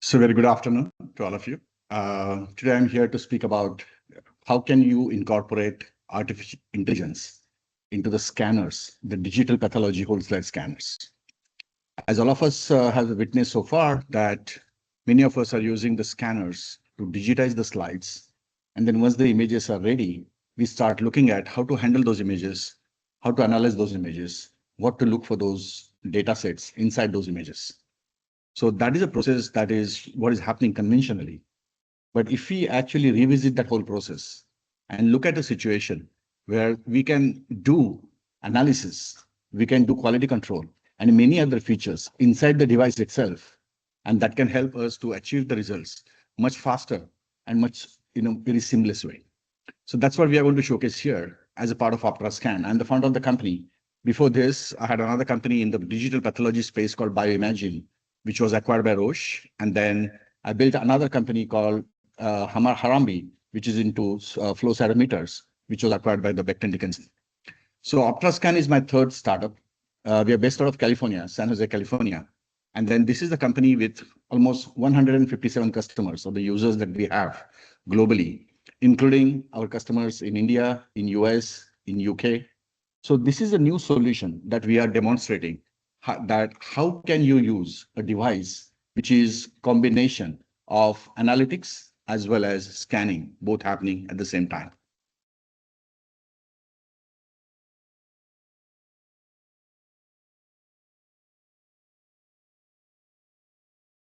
So very good afternoon to all of you. Today I'm here to speak about how can you incorporate artificial intelligence into the scanners, the digital pathology whole slide scanners. As all of us have witnessed so far that many of us are using the scanners to digitize the slides. And then once the images are ready, we start looking at how to handle those images, how to analyze those images, what to look for those data sets inside those images. So that is a process that is what is happening conventionally. But if we actually revisit that whole process and look at a situation where we can do analysis, we can do quality control and many other features inside the device itself, and that can help us to achieve the results much faster and much very seamless way. So that's what we are going to showcase here as a part of OptraSCAN. I'm the founder of the company. Before this, I had another company in the digital pathology space called BioImagine, which was acquired by Roche. And then I built another company called Harambe, which is into flow cytometers, which was acquired by the Becton Dickinson. So OptraSCAN is my third startup. We are based out of California, San Jose, California. And then this is the company with almost 157 customers, or the users that we have globally, including our customers in India, in US, in UK. So this is a new solution that we are demonstrating, that how can you use a device which is combination of analytics as well as scanning, both happening at the same time.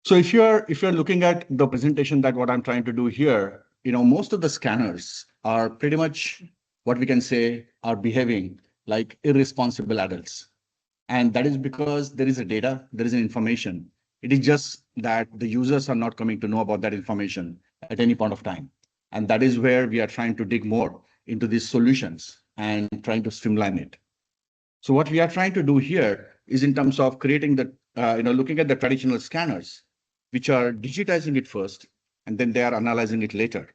So if you're looking at the presentation, that what I'm trying to do here, most of the scanners are pretty much what we can say are behaving like irresponsible adults. And that is because there is a data, there is an information. It is just that the users are not coming to know about that information at any point of time. And that is where we are trying to dig more into these solutions and trying to streamline it. So what we are trying to do here is in terms of creating the, looking at the traditional scanners, which are digitizing it first, and then they are analyzing it later.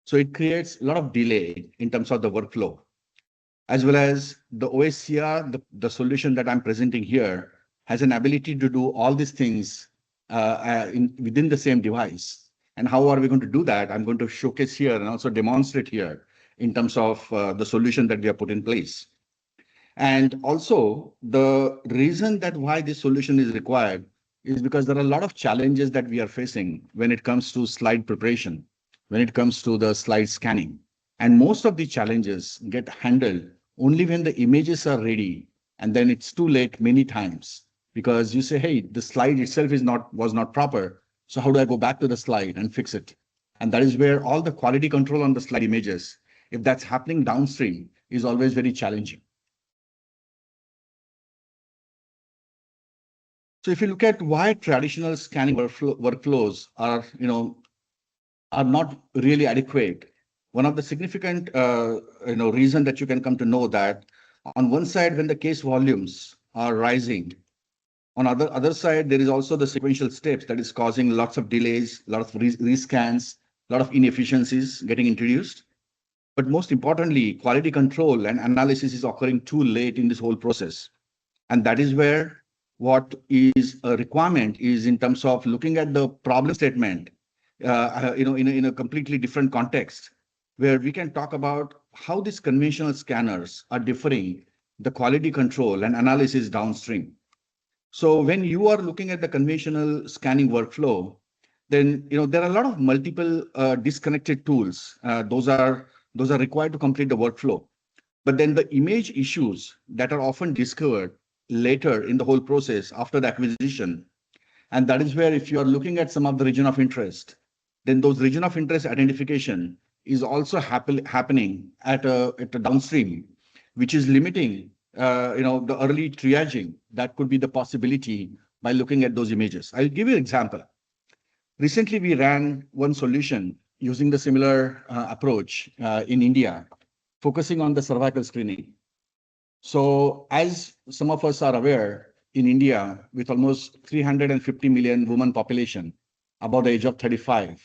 So it creates a lot of delay in terms of the workflow, as well as the OSCR, the solution that I'm presenting here, has an ability to do all these things within the same device. And how are we going to do that? I'm going to showcase here and also demonstrate here in terms of the solution that we have put in place. And also the reason that why this solution is required is because there are a lot of challenges that we are facing when it comes to slide preparation, when it comes to the slide scanning. And most of the challenges get handled only when the images are ready. And then it's too late many times because you say, hey, the slide itself was not proper. So how do I go back to the slide and fix it? And that is where all the quality control on the slide images, if that's happening downstream, is always very challenging. So if you look at why traditional scanning workflows are not really adequate, one of the significant reason that you can come to know that on one side, when the case volumes are rising, on other side, there is also the sequential steps that is causing lots of delays, a lot of rescans, a lot of inefficiencies getting introduced. But most importantly, quality control and analysis is occurring too late in this whole process. And that is where what is a requirement is in terms of looking at the problem statement, in a completely different context, where we can talk about how these conventional scanners are differing the quality control and analysis downstream. So when you are looking at the conventional scanning workflow, then there are a lot of multiple disconnected tools. Those are required to complete the workflow. But then the image issues that are often discovered later in the whole process after the acquisition. And that is where if you are looking at some of the region of interest, then those region of interest identification is also happening at a downstream, which is limiting the early triaging. That could be the possibility by looking at those images. I'll give you an example. Recently, we ran one solution using the similar approach in India, focusing on the cervical screening. So as some of us are aware, in India, with almost 350 million women population about the age of 35,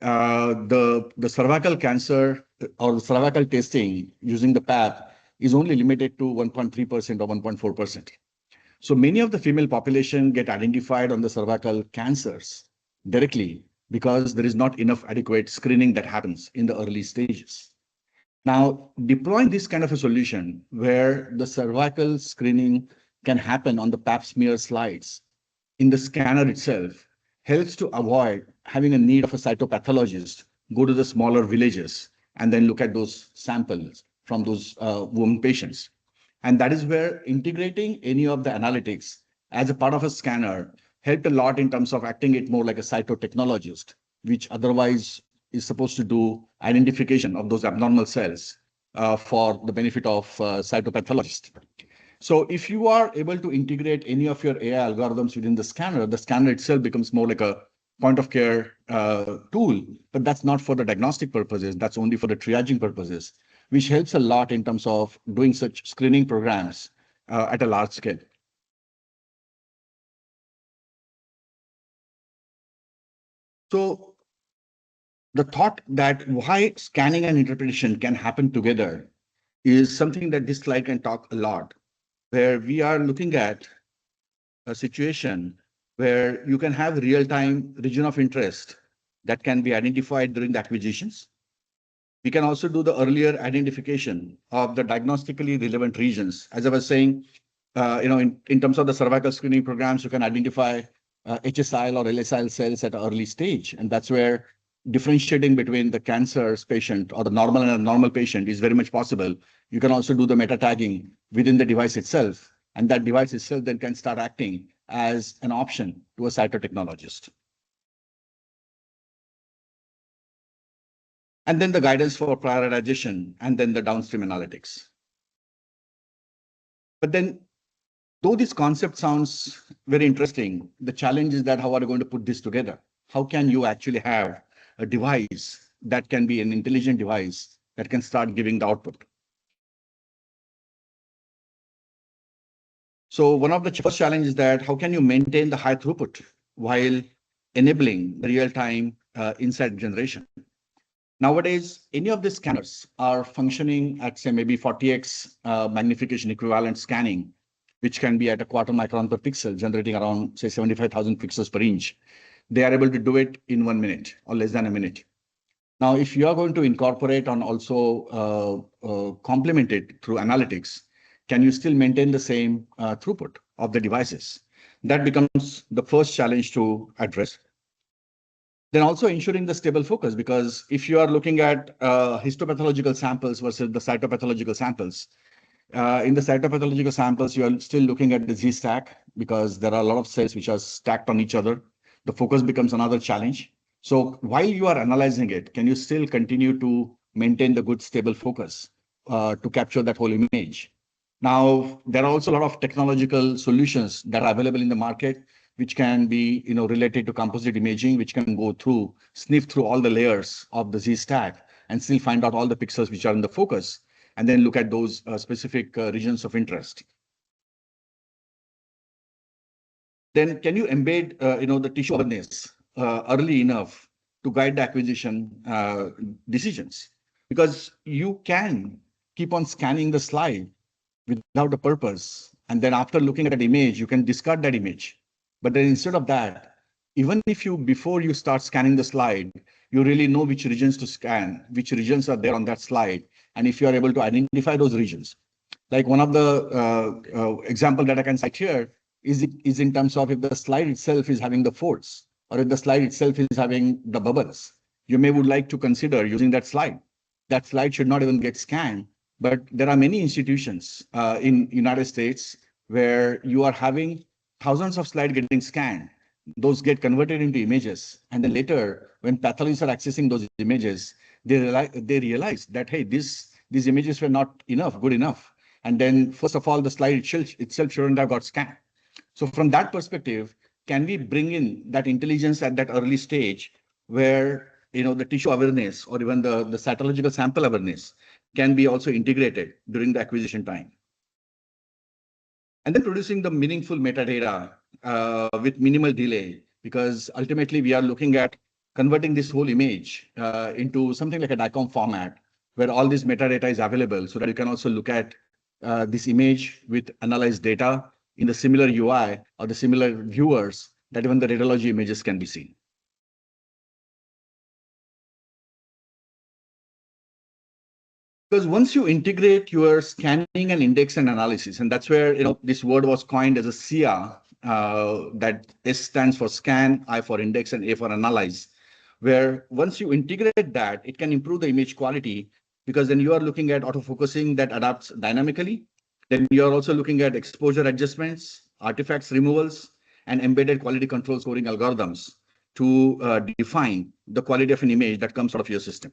the cervical cancer or the cervical testing using the PAP is only limited to 1.3% or 1.4%. So many of the female population get identified on the cervical cancers, directly because there is not enough adequate screening that happens in the early stages. Now, deploying this kind of a solution where the cervical screening can happen on the pap smear slides in the scanner itself helps to avoid having a need of a cytopathologist go to the smaller villages and then look at those samples from those wound patients. And that is where integrating any of the analytics as a part of a scanner helped a lot in terms of acting it more like a cytotechnologist, which otherwise is supposed to do identification of those abnormal cells for the benefit of cytopathologist. So if you are able to integrate any of your AI algorithms within the scanner itself becomes more like a point of care tool, but that's not for the diagnostic purposes. That's only for the triaging purposes, which helps a lot in terms of doing such screening programs at a large scale. So the thought that why scanning and interpretation can happen together is something that this slide can talk a lot, where we are looking at a situation where you can have real-time region of interest that can be identified during the acquisitions. We can also do the earlier identification of the diagnostically relevant regions. As I was saying, in terms of the cervical screening programs, you can identify HSIL or LSIL cells at an early stage. And that's where differentiating between the cancer's patient or the normal and abnormal patient is very much possible. You can also do the meta tagging within the device itself. And that device itself then can start acting as an option to a cytotechnologist. And then the guidance for prioritization, and then the downstream analytics. But then, though this concept sounds very interesting, the challenge is that how are you going to put this together? How can you actually have a device that can be an intelligent device that can start giving the output? So one of the first challenges is that how can you maintain the high throughput while enabling real-time insight generation? Nowadays, any of the scanners are functioning at, say, maybe 40x magnification equivalent scanning, which can be at a quarter micron per pixel, generating around, say, 75,000 pixels per inch. They are able to do it in 1 minute or less than a minute. Now, if you are going to incorporate and also complement it through analytics, can you still maintain the same throughput of the devices? That becomes the first challenge to address. Then also ensuring the stable focus, because if you are looking at histopathological samples versus the cytopathological samples, in the cytopathological samples, you are still looking at the Z-stack because there are a lot of cells which are stacked on each other. The focus becomes another challenge. So while you are analyzing it, can you still continue to maintain the good stable focus to capture that whole image? Now, there are also a lot of technological solutions that are available in the market, which can be related to composite imaging, which can go through, sniff through all the layers of the Z-stack and still find out all the pixels which are in the focus, and then look at those specific regions of interest. Then can you embed the tissue awareness early enough to guide the acquisition decisions? Because you can keep on scanning the slide without a purpose, and then after looking at that image, you can discard that image. But then instead of that, even if before you start scanning the slide, you really know which regions to scan, which regions are there on that slide, and if you are able to identify those regions. Like one of the example that I can cite here is in terms of if the slide itself is having the folds, or if the slide itself is having the bubbles, you would like to consider using that slide. That slide should not even get scanned, but there are many institutions in United States where you are having thousands of slides getting scanned. Those get converted into images. And then later, when pathologists are accessing those images, they realize that, hey, these images were not good enough. And then, first of all, the slide itself shouldn't have got scanned. So from that perspective, can we bring in that intelligence at that early stage where the tissue awareness or even the cytological sample awareness can be also integrated during the acquisition time? And then producing the meaningful metadata with minimal delay, because ultimately we are looking at converting this whole image into something like a DICOM format where all this metadata is available so that you can also look at this image with analyzed data in the similar UI or the similar viewers that even the radiology images can be seen. Because once you integrate your scanning and index and analysis, and that's where this word was coined as a SIA, that S stands for scan, I for index, and A for analyze. Where once you integrate that, it can improve the image quality because then you are looking at autofocusing that adapts dynamically. Then you are also looking at exposure adjustments, artifacts removals, and embedded quality control scoring algorithms to define the quality of an image that comes out of your system.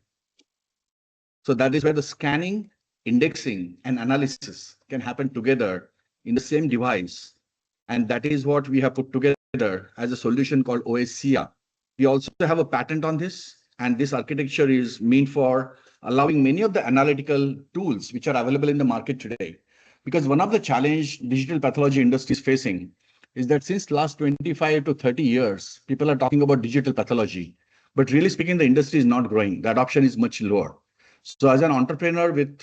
So that is where the scanning, indexing, and analysis can happen together in the same device. And that is what we have put together as a solution called OSCR. We also have a patent on this, and this architecture is meant for allowing many of the analytical tools which are available in the market today. Because one of the challenge digital pathology industry is facing is that since last 25 to 30 years, people are talking about digital pathology. But really speaking, the industry is not growing. The adoption is much lower. So as an entrepreneur with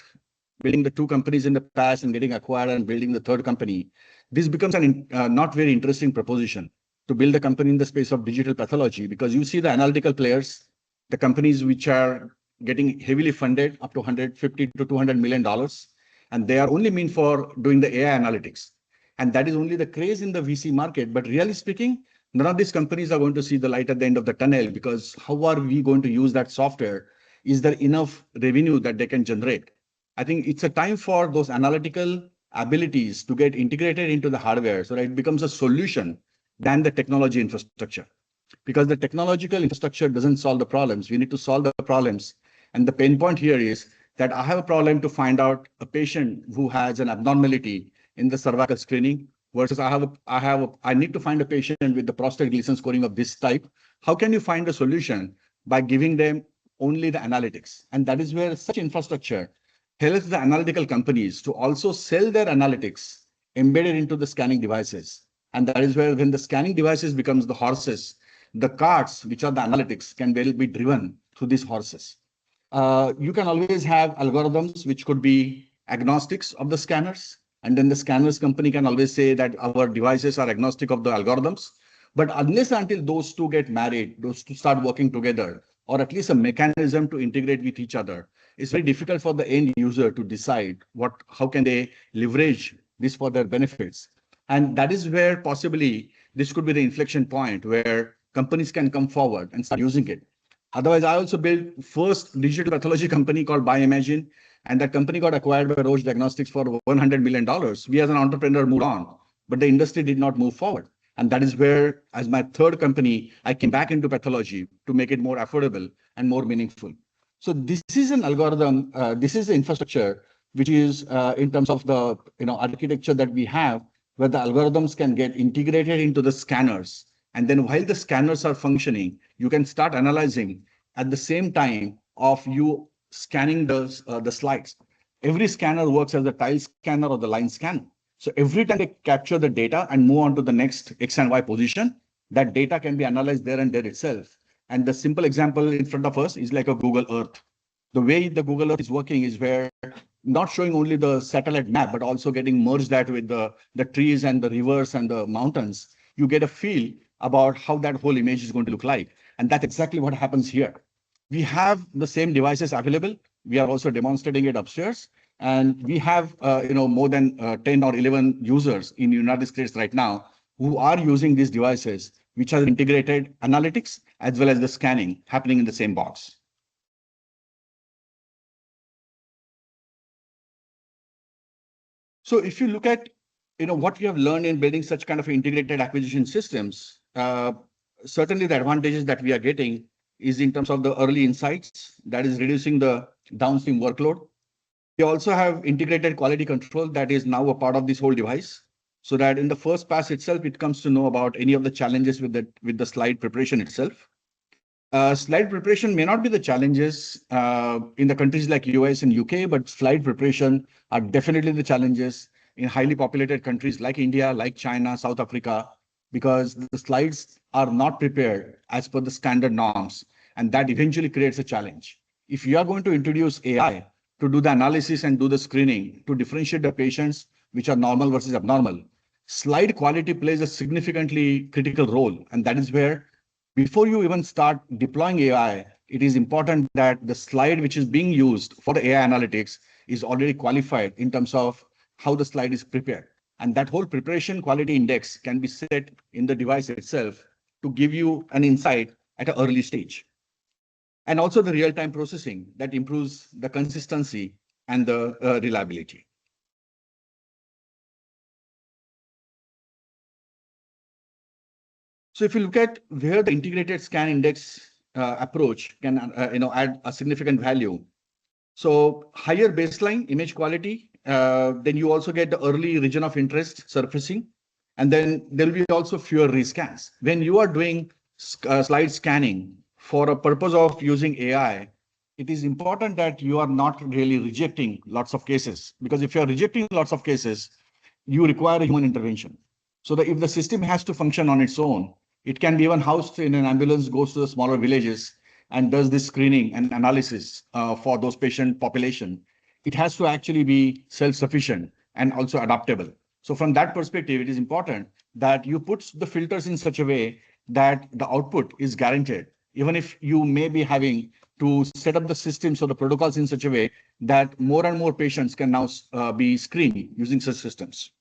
building the two companies in the past and getting acquired and building the third company, this becomes an not very interesting proposition to build a company in the space of digital pathology, because you see the analytical players, the companies which are getting heavily funded up to 150 to 200 million dollars, and they are only meant for doing the AI analytics. And that is only the craze in the VC market. But really speaking, none of these companies are going to see the light at the end of the tunnel, because how are we going to use that software? Is there enough revenue that they can generate? I think it's a time for those analytical abilities to get integrated into the hardware so that it becomes a solution than the technology infrastructure. Because the technological infrastructure doesn't solve the problems. We need to solve the problems. And the pain point here is that I have a problem to find out a patient who has an abnormality in the cervical screening versus I need to find a patient with the prostate Gleason scoring of this type. How can you find a solution by giving them only the analytics? And that is where such infrastructure helps the analytical companies to also sell their analytics embedded into the scanning devices. And that is where when the scanning devices becomes the horses, the carts, which are the analytics, can well be driven through these horses. You can always have algorithms which could be agnostics of the scanners. And then the scanners company can always say that our devices are agnostic of the algorithms. But unless until those two get married, those two start working together, or at least a mechanism to integrate with each other, it's very difficult for the end user to decide how can they leverage this for their benefits. And that is where possibly this could be the inflection point where companies can come forward and start using it. Otherwise, I also built first digital pathology company called BioImagine, and that company got acquired by Roche Diagnostics for $100 million. We as an entrepreneur moved on, but the industry did not move forward. And that is where, as my third company, I came back into pathology to make it more affordable and more meaningful. So this is an algorithm, this is the infrastructure, which is in terms of the architecture that we have, where the algorithms can get integrated into the scanners. And then while the scanners are functioning, you can start analyzing at the same time of you scanning the slides. Every scanner works as a tile scanner or the line scanner. So every time they capture the data and move on to the next X and Y position, that data can be analyzed there and there itself. And the simple example in front of us is like a Google Earth. The way the Google Earth is working is where not showing only the satellite map, but also getting merged that with the trees and the rivers and the mountains. You get a feel about how that whole image is going to look like. And that's exactly what happens here. We have the same devices available. We are also demonstrating it upstairs. And we have more than 10 or 11 users in the United States right now who are using these devices, which are integrated analytics as well as the scanning happening in the same box. So if you look at what we have learned in building such kind of integrated acquisition systems, certainly the advantages that we are getting is in terms of the early insights, that is reducing the downstream workload. We also have integrated quality control that is now a part of this whole device, so that in the first pass itself, it comes to know about any of the challenges with the slide preparation itself. Slide preparation may not be the challenges in the countries like US and UK, but slide preparation are definitely the challenges in highly populated countries like India, like China, South Africa, because the slides are not prepared as per the standard norms, and that eventually creates a challenge. If you are going to introduce AI to do the analysis and do the screening to differentiate the patients which are normal versus abnormal, slide quality plays a significantly critical role, and that is where before you even start deploying AI, it is important that the slide which is being used for the AI analytics is already qualified in terms of how the slide is prepared. And that whole preparation quality index can be set in the device itself to give you an insight at an early stage. And also the real-time processing that improves the consistency and the reliability. So if you look at where the integrated scan index approach can add a significant value. So higher baseline image quality, then you also get the early region of interest surfacing, and then there will be also fewer rescans. When you are doing slide scanning for a purpose of using AI, it is important that you are not really rejecting lots of cases, because if you are rejecting lots of cases, you require a human intervention. So that if the system has to function on its own, it can be even housed in an ambulance, goes to the smaller villages and does this screening and analysis for those patient population. It has to actually be self-sufficient and also adaptable. So from that perspective, it is important that you put the filters in such a way that the output is guaranteed, even if you may be having to set up the systems or the protocols in such a way that more and more patients can now be screened using such systems.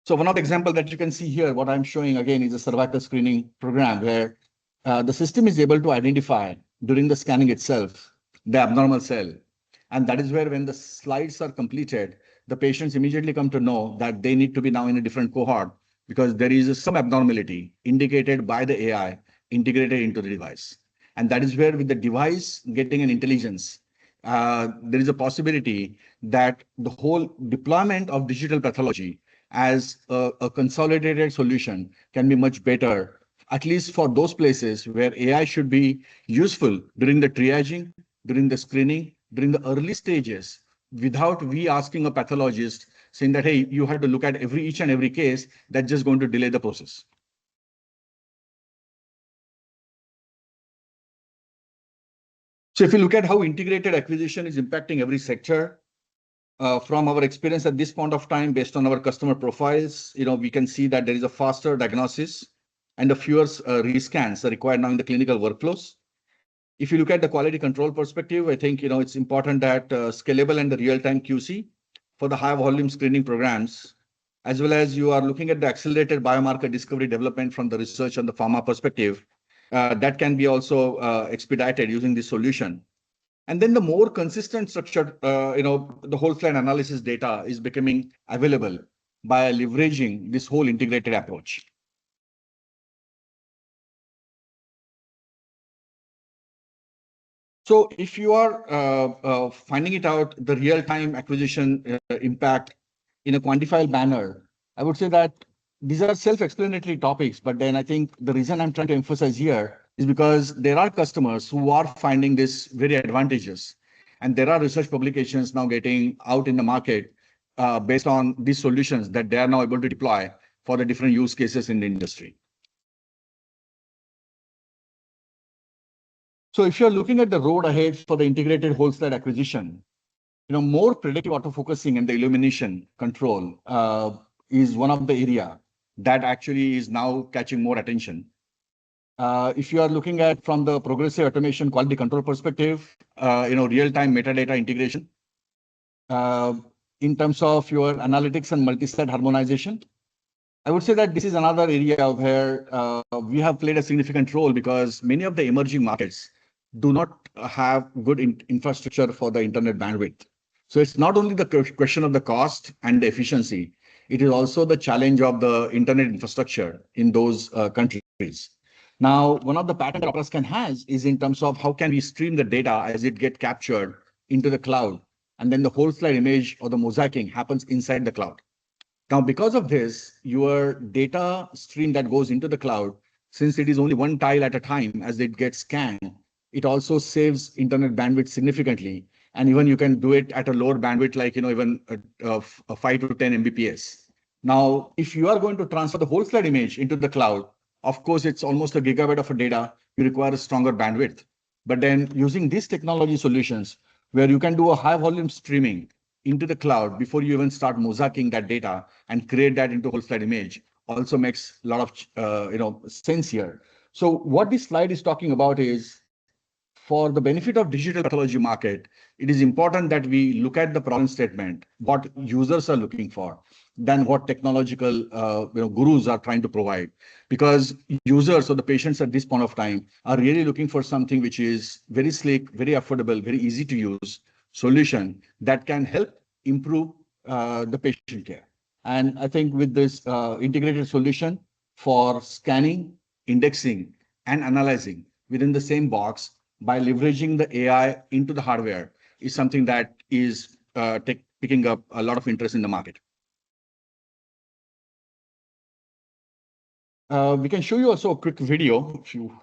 So one of the examples that you can see here, what I'm showing again is a cervical screening program where the system is able to identify during the scanning itself the abnormal cell. And that is where when the slides are completed, the patients immediately come to know that they need to be now in a different cohort because there is some abnormality indicated by the AI integrated into the device. And that is where with the device getting an intelligence, there is a possibility that the whole deployment of digital pathology as a consolidated solution can be much better, at least for those places where AI should be useful during the triaging, during the screening, during the early stages, without we asking a pathologist saying that, hey, you have to look at each and every case, that's just going to delay the process. So if you look at how integrated acquisition is impacting every sector, from our experience at this point of time, based on our customer profiles, we can see that there is a faster diagnosis and the fewer rescans are required now in the clinical workflows. If you look at the quality control perspective, I think it's important that scalable and the real-time QC for the high volume screening programs, as well as you are looking at the accelerated biomarker discovery development from the research and the pharma perspective, that can be also expedited using this solution. And then the more consistent structured, the whole slide analysis data is becoming available by leveraging this whole integrated approach. So if you are finding it out, the real-time acquisition impact in a quantifiable manner, I would say that these are self-explanatory topics, but then I think the reason I'm trying to emphasize here is because there are customers who are finding this very advantageous. And there are research publications now getting out in the market based on these solutions that they are now able to deploy for the different use cases in the industry. So if you're looking at the road ahead for the integrated whole slide acquisition, more predictive autofocusing and the illumination control is one of the area that actually is now catching more attention. If you are looking at from the progressive automation quality control perspective, real-time metadata integration, in terms of your analytics and multi-site harmonization, I would say that this is another area where we have played a significant role because many of the emerging markets do not have good infrastructure for the internet bandwidth. So it's not only the question of the cost and the efficiency, it is also the challenge of the internet infrastructure in those countries. Now, one of the patterns that OptraSCAN has is in terms of how can we stream the data as it gets captured into the cloud, and then the whole slide image or the mosaicing happens inside the cloud. Now, because of this, your data stream that goes into the cloud, since it is only one tile at a time as it gets scanned, it also saves internet bandwidth significantly. And even you can do it at a lower bandwidth, like even a 5 to 10 Mbps. Now, if you are going to transfer the whole slide image into the cloud, of course, it's almost a gigabyte of data. You require a stronger bandwidth. But then using these technology solutions, where you can do a high volume streaming into the cloud before you even start mosaicing that data and create that into whole slide image, also makes a lot of sense here. So what this slide is talking about is, for the benefit of digital pathology market, it is important that we look at the problem statement, what users are looking for, than what technological gurus are trying to provide. Because users or the patients at this point of time are really looking for something which is very slick, very affordable, very easy to use solution that can help improve the patient care. And I think with this integrated solution for scanning, indexing, and analyzing within the same box, by leveraging the AI into the hardware, is something that is picking up a lot of interest in the market. We can show you also a quick video if you.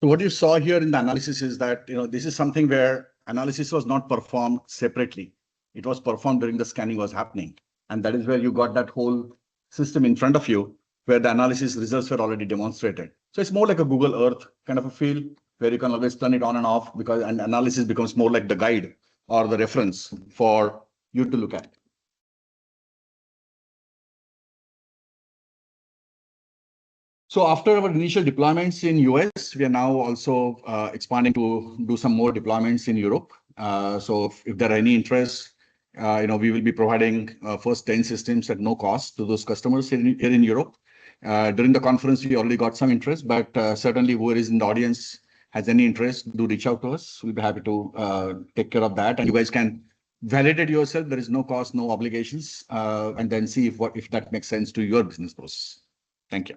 So what you saw here in the analysis is that this is something where analysis was not performed separately. It was performed during the scanning was happening. And that is where you got that whole system in front of you where the analysis results were already demonstrated. So it's more like a Google Earth kind of a feel where you can always turn it on and off, because an analysis becomes more like the guide or the reference for you to look at. So after our initial deployments in US, we are now also expanding to do some more deployments in Europe. So if there are any interest, we will be providing first 10 systems at no cost to those customers here in Europe. During the conference, we already got some interest, but certainly whoever is in the audience has any interest, do reach out to us. We'll be happy to take care of that. And you guys can validate yourself. There is no cost, no obligations, and then see if that makes sense to your business process. Thank you.